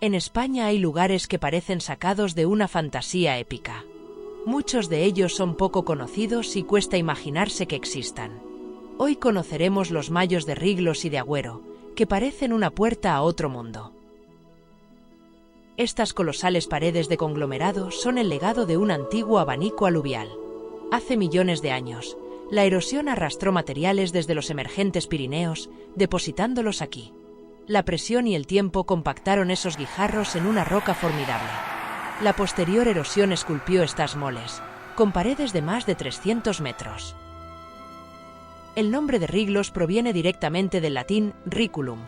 En España hay lugares que parecen sacados de una fantasía épica. Muchos de ellos son poco conocidos y cuesta imaginarse que existan. Hoy conoceremos los mayos de Riglos y de Agüero, que parecen una puerta a otro mundo. Estas colosales paredes de conglomerado son el legado de un antiguo abanico aluvial. Hace millones de años, la erosión arrastró materiales desde los emergentes Pirineos, depositándolos aquí. La presión y el tiempo compactaron esos guijarros en una roca formidable. La posterior erosión esculpió estas moles, con paredes de más de 300 metros. El nombre de Riglos proviene directamente del latín riculum,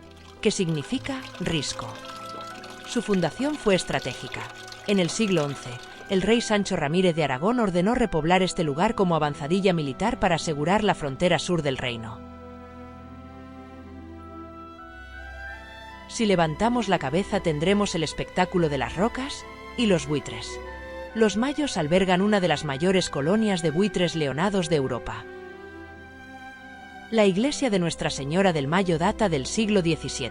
que significa risco. Su fundación fue estratégica. En el siglo XI, el rey Sancho Ramírez de Aragón ordenó repoblar este lugar como avanzadilla militar para asegurar la frontera sur del reino. Si levantamos la cabeza tendremos el espectáculo de las rocas y los buitres. Los mayos albergan una de las mayores colonias de buitres leonados de Europa. La iglesia de Nuestra Señora del Mayo data del siglo XVII.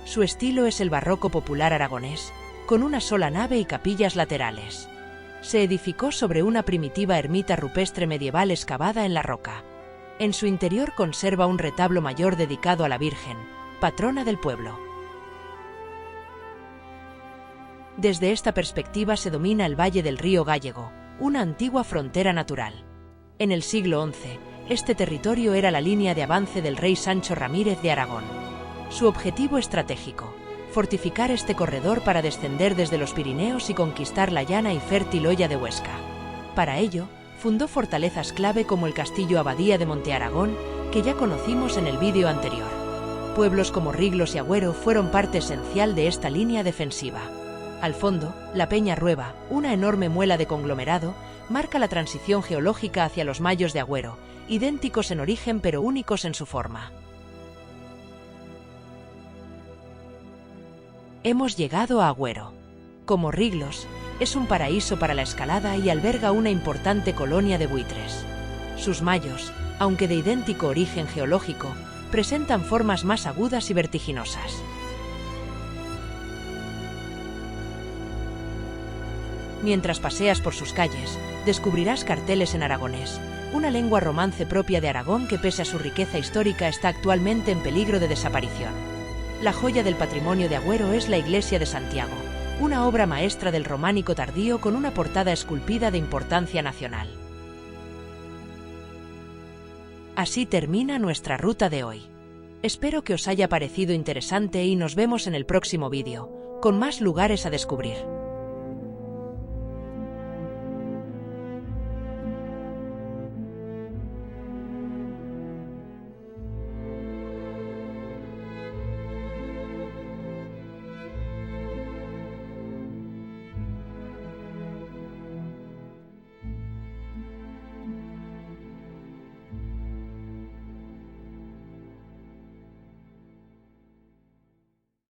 Su estilo es el barroco popular aragonés, con una sola nave y capillas laterales. Se edificó sobre una primitiva ermita rupestre medieval excavada en la roca. En su interior conserva un retablo mayor dedicado a la Virgen, patrona del pueblo. Desde esta perspectiva se domina el valle del río Gállego, una antigua frontera natural. En el siglo XI, este territorio era la línea de avance del rey Sancho Ramírez de Aragón. Su objetivo estratégico: fortificar este corredor para descender desde los Pirineos y conquistar la llana y fértil Hoya de Huesca. Para ello, fundó fortalezas clave como el castillo Abadía de Montearagón, que ya conocimos en el vídeo anterior. Pueblos como Riglos y Agüero fueron parte esencial de esta línea defensiva. Al fondo, la Peña Rueva, una enorme muela de conglomerado, marca la transición geológica hacia los mayos de Agüero, idénticos en origen pero únicos en su forma. Hemos llegado a Agüero. Como Riglos, es un paraíso para la escalada y alberga una importante colonia de buitres. Sus mayos, aunque de idéntico origen geológico, presentan formas más agudas y vertiginosas. Mientras paseas por sus calles, descubrirás carteles en aragonés, una lengua romance propia de Aragón que pese a su riqueza histórica está actualmente en peligro de desaparición. La joya del patrimonio de Agüero es la iglesia de Santiago, una obra maestra del románico tardío con una portada esculpida de importancia nacional. Así termina nuestra ruta de hoy. Espero que os haya parecido interesante y nos vemos en el próximo vídeo, con más lugares a descubrir.